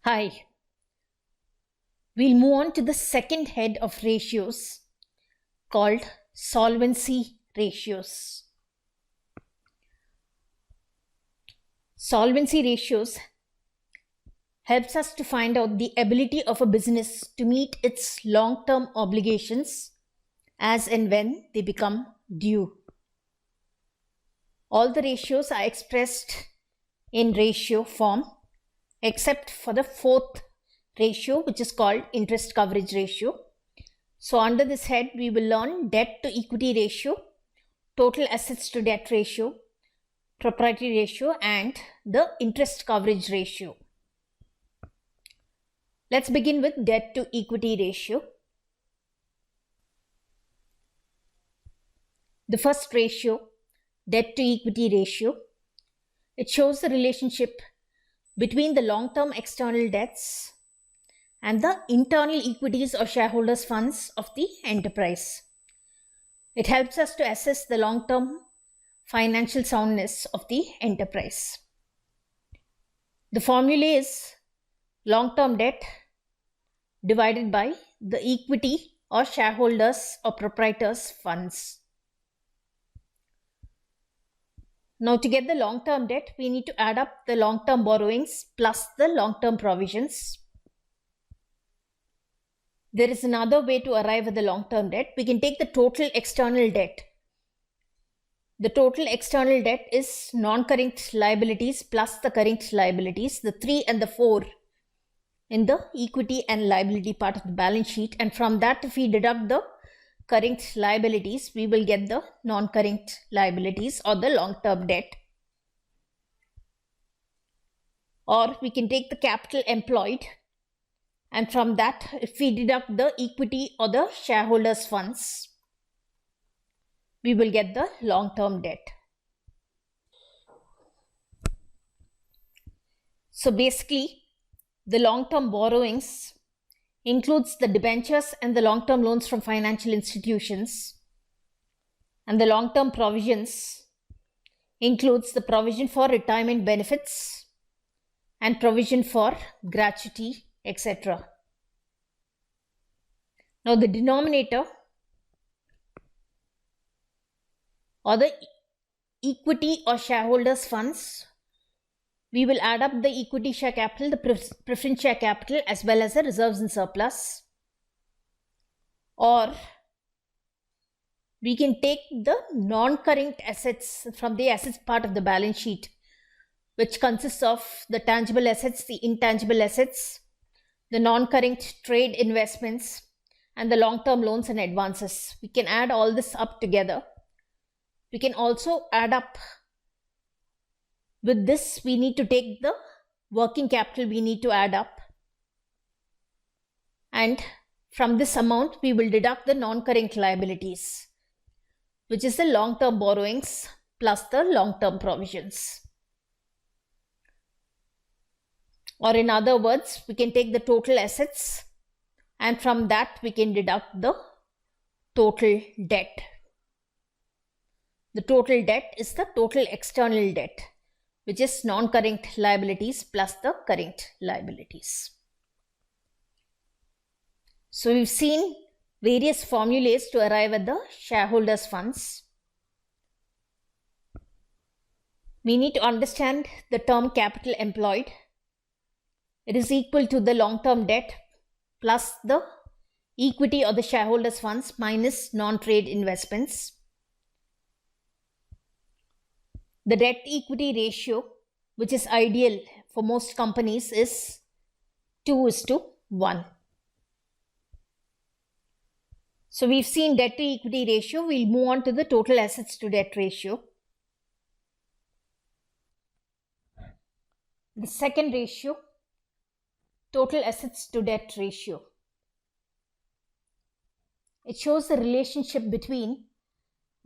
Hi, we'll move on to the second head of ratios called solvency ratios. Solvency ratios helps us to find out the ability of a business to meet its long-term obligations as and when they become due. All the ratios are expressed in ratio form except for the fourth ratio, which is called interest coverage ratio. So under this head, we will learn debt to equity ratio, total assets to debt ratio, proprietary ratio, and the interest coverage ratio. Let's begin with debt to equity ratio. The first ratio, debt to equity ratio, it shows the relationship between the long-term external debts and the internal equities or shareholders' funds of the enterprise. It helps us to assess the long-term financial soundness of the enterprise. The formula is long-term debt divided by the equity or shareholders or proprietors' funds. Now, to get the long-term debt, we need to add up the long-term borrowings plus the long-term provisions. There is another way to arrive at the long-term debt. We can take the total external debt. The total external debt is non-current liabilities plus the current liabilities, the 3 and the 4 in the equity and liability part of the balance sheet. And from that, if we deduct the current liabilities, we will get the non-current liabilities or the long-term debt. Or we can take the capital employed, and from that, if we deduct the equity or the shareholders' funds, we will get the long-term debt. So basically, the long-term borrowings includes the debentures and the long-term loans from financial institutions, and the long-term provisions includes the provision for retirement benefits and provision for gratuity, etc. Now the denominator or the equity or shareholders funds, we will add up the equity share capital, the preference share capital, as well as the reserves and surplus. Or we can take the non-current assets from the assets part of the balance sheet, which consists of the tangible assets, the intangible assets, the non-current trade investments, and the long-term loans and advances. We can add all this up together. We can also add up. With this, we need to take the working capital we need to add up. And from this amount, we will deduct the non-current liabilities, which is the long-term borrowings plus the long-term provisions. Or in other words, we can take the total assets, and from that we can deduct the total debt. The total debt is the total external debt, which is non-current liabilities plus the current liabilities. So we've seen various formulas to arrive at the shareholders' funds. We need to understand the term capital employed. It is equal to the long-term debt plus the equity or the shareholders' funds minus non-trade investments. The debt equity ratio, which is ideal for most companies, is 2:1. So we've seen debt to equity ratio. We'll move on to the total assets to debt ratio. The second ratio, total assets to debt ratio. It shows the relationship between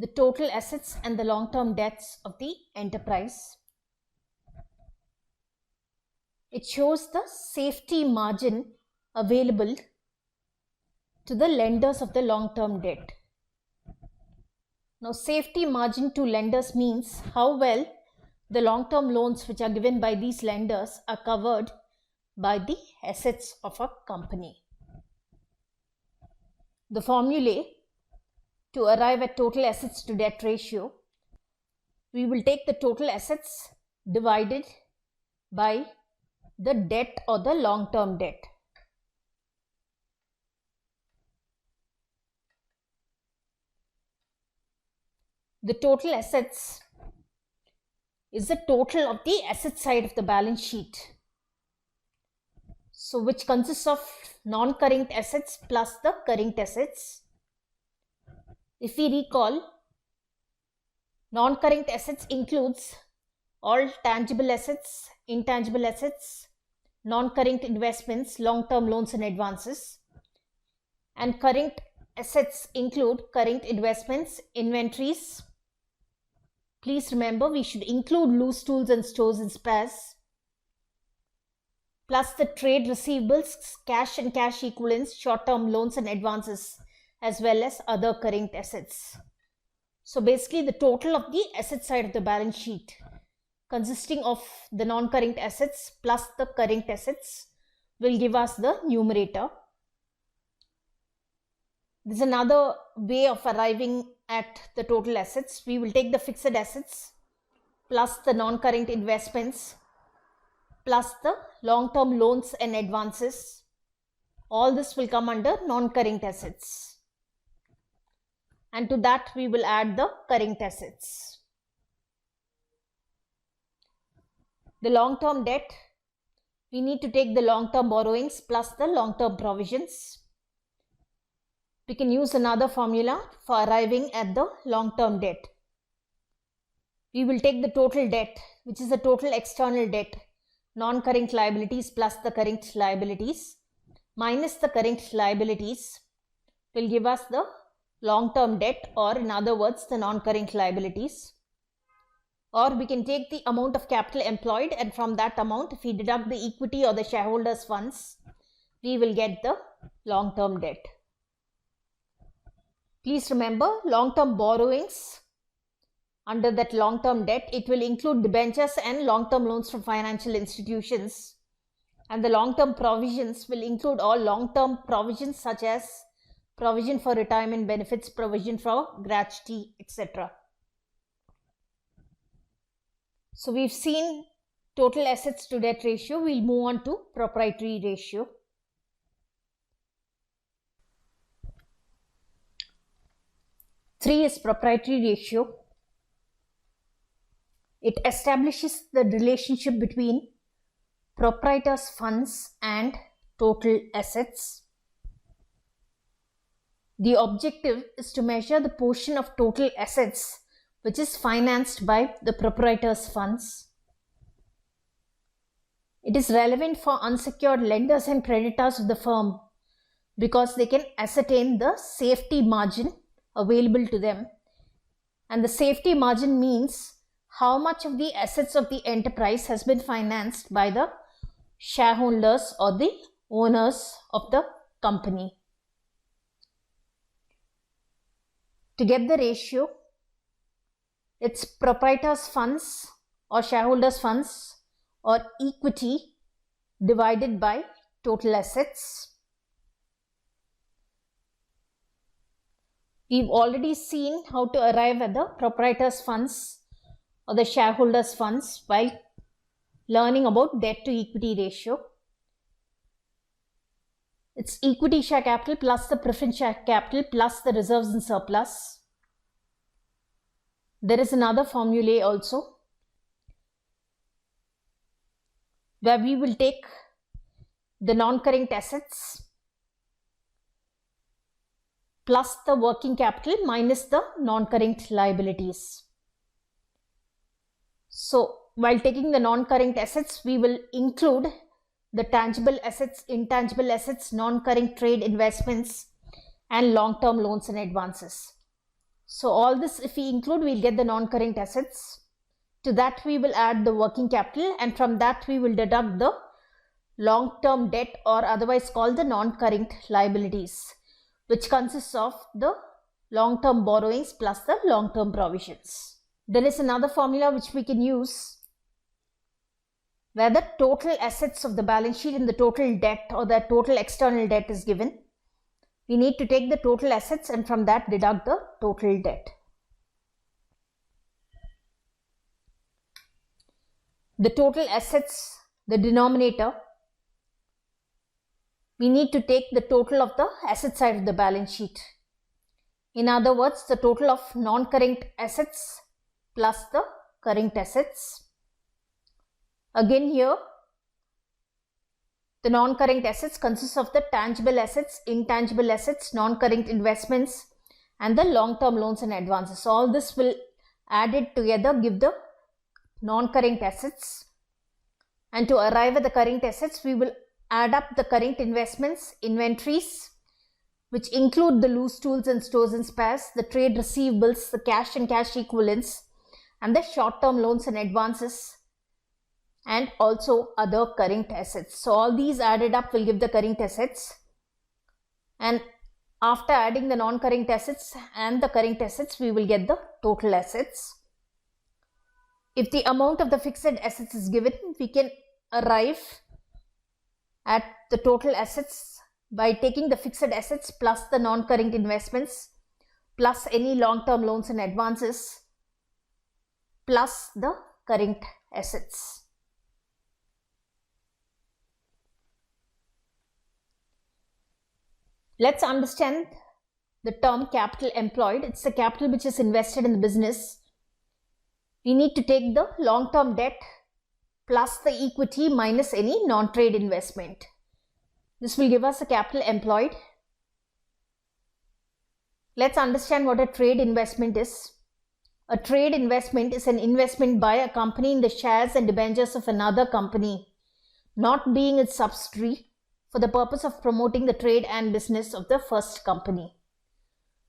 the total assets and the long-term debts of the enterprise. It shows the safety margin available to the lenders of the long-term debt. Now, safety margin to lenders means how well the long-term loans which are given by these lenders are covered by the assets of a company. The formulae to arrive at total assets to debt ratio, we will take the total assets divided by the debt or the long-term debt. The total assets is the total of the asset side of the balance sheet. So which consists of non-current assets plus the current assets. If we recall, non-current assets includes all tangible assets, intangible assets, non-current investments, long-term loans and advances, and current assets include current investments, inventories. Please remember, we should include loose tools and stores and spares, plus the trade receivables, cash and cash equivalents, short-term loans and advances, as well as other current assets. So basically the total of the asset side of the balance sheet, consisting of the non-current assets plus the current assets, will give us the numerator. This is another way of arriving at the total assets. We will take the fixed assets plus the non-current investments plus the long-term loans and advances. All this will come under non-current assets. And to that we will add the current assets. The long-term debt, we need to take the long-term borrowings plus the long-term provisions. We can use another formula for arriving at the long-term debt. We will take the total debt, which is the total external debt, non-current liabilities plus the current liabilities, minus the current liabilities will give us the long-term debt, or in other words, the non-current liabilities. Or we can take the amount of capital employed, and from that amount, if we deduct the equity or the shareholders' funds, we will get the long-term debt. Please remember, long-term borrowings, under that long-term debt, it will include debentures and long-term loans from financial institutions. And the long-term provisions will include all long-term provisions such as provision for retirement benefits, provision for gratuity, etc. So we've seen total assets to debt ratio. We'll move on to proprietary ratio. Three is proprietary ratio. It establishes the relationship between proprietors' funds and total assets. The objective is to measure the portion of total assets which is financed by the proprietors' funds. It is relevant for unsecured lenders and creditors of the firm because they can ascertain the safety margin available to them. And the safety margin means how much of the assets of the enterprise has been financed by the shareholders or the owners of the company. To get the ratio, it's proprietors' funds or shareholders' funds or equity divided by total assets. We've already seen how to arrive at the proprietors' funds or the shareholders' funds while learning about debt to equity ratio. It's equity share capital plus the preference share capital plus the reserves and surplus. There is another formula also where we will take the non-current assets plus the working capital minus the non-current liabilities. So while taking the non-current assets, we will include the tangible assets, intangible assets, non-current trade investments and long-term loans and advances. So all this if we include, we'll get the non-current assets. To that we will add the working capital, and from that we will deduct the long-term debt, or otherwise called the non-current liabilities, which consists of the long-term borrowings plus the long-term provisions. There is another formula which we can use where the total assets of the balance sheet and the total debt or the total external debt is given. We need to take the total assets and from that deduct the total debt. The total assets, the denominator, we need to take the total of the asset side of the balance sheet. In other words, the total of non-current assets plus the current assets. Again here, the non-current assets consists of the tangible assets, intangible assets, non-current investments and the long-term loans and advances. So all this will added together give the non-current assets, and to arrive at the current assets we will add up the current investments, inventories, which include the loose tools and stores and spares, the trade receivables, the cash and cash equivalents, and the short-term loans and advances, and also other current assets. So all these added up will give the current assets, and after adding the non-current assets and the current assets we will get the total assets. If the amount of the fixed assets is given, we can arrive at the total assets by taking the fixed assets plus the non-current investments plus any long-term loans and advances plus the current assets. Let's understand the term capital employed. It's the capital which is invested in the business. We need to take the long-term debt plus the equity minus any non-trade investment. This will give us a capital employed. Let's understand what a trade investment is. A trade investment is an investment by a company in the shares and debentures of another company, not being its subsidiary, for the purpose of promoting the trade and business of the first company.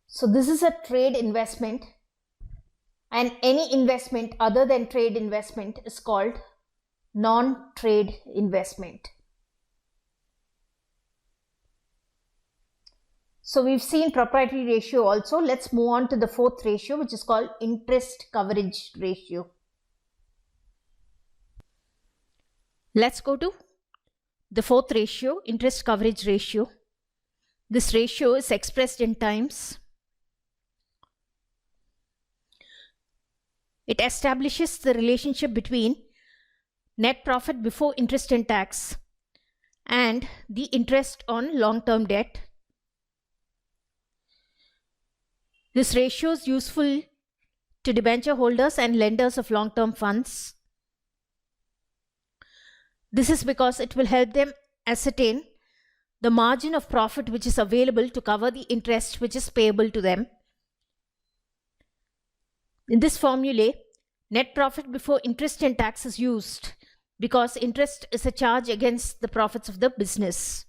So this is a trade investment, and any investment other than trade investment is called non-trade investment. So we've seen proprietary ratio also. Let's move on to the fourth ratio, which is called interest coverage ratio. Let's go to the fourth ratio, interest coverage ratio. This ratio is expressed in times. It establishes the relationship between net profit before interest and tax and the interest on long-term debt. This ratio is useful to debenture holders and lenders of long-term funds. This is because it will help them ascertain the margin of profit which is available to cover the interest which is payable to them. In this formulae, net profit before interest and tax is used because interest is a charge against the profits of the business.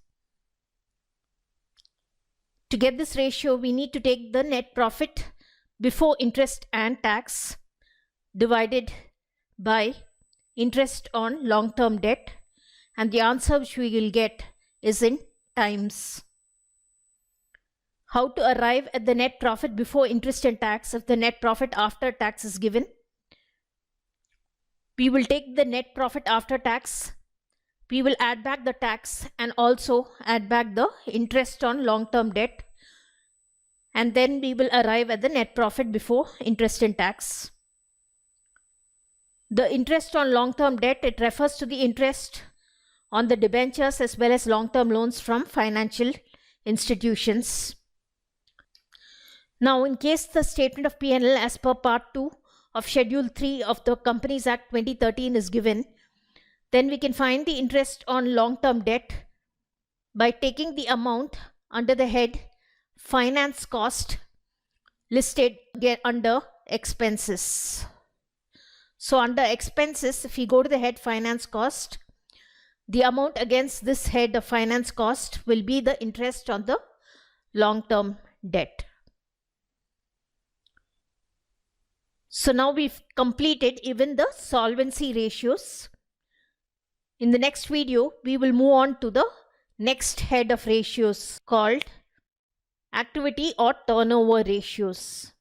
To get this ratio, we need to take the net profit before interest and tax divided by interest on long-term debt, and the answer which we will get is in times. How to arrive at the net profit before interest and tax if the net profit after tax is given? We will take the net profit after tax, we will add back the tax and also add back the interest on long-term debt, and then we will arrive at the net profit before interest and tax. The interest on long-term debt, it refers to the interest on the debentures as well as long-term loans from financial institutions. Now, in case the statement of P&L as per Part 2 of Schedule 3 of the Companies Act 2013 is given, then we can find the interest on long-term debt by taking the amount under the head finance cost listed under expenses. So under expenses, if we go to the head finance cost, the amount against this head of finance cost will be the interest on the long-term debt. So now we've completed even the solvency ratios. In the next video, we will move on to the next head of ratios called activity or turnover ratios.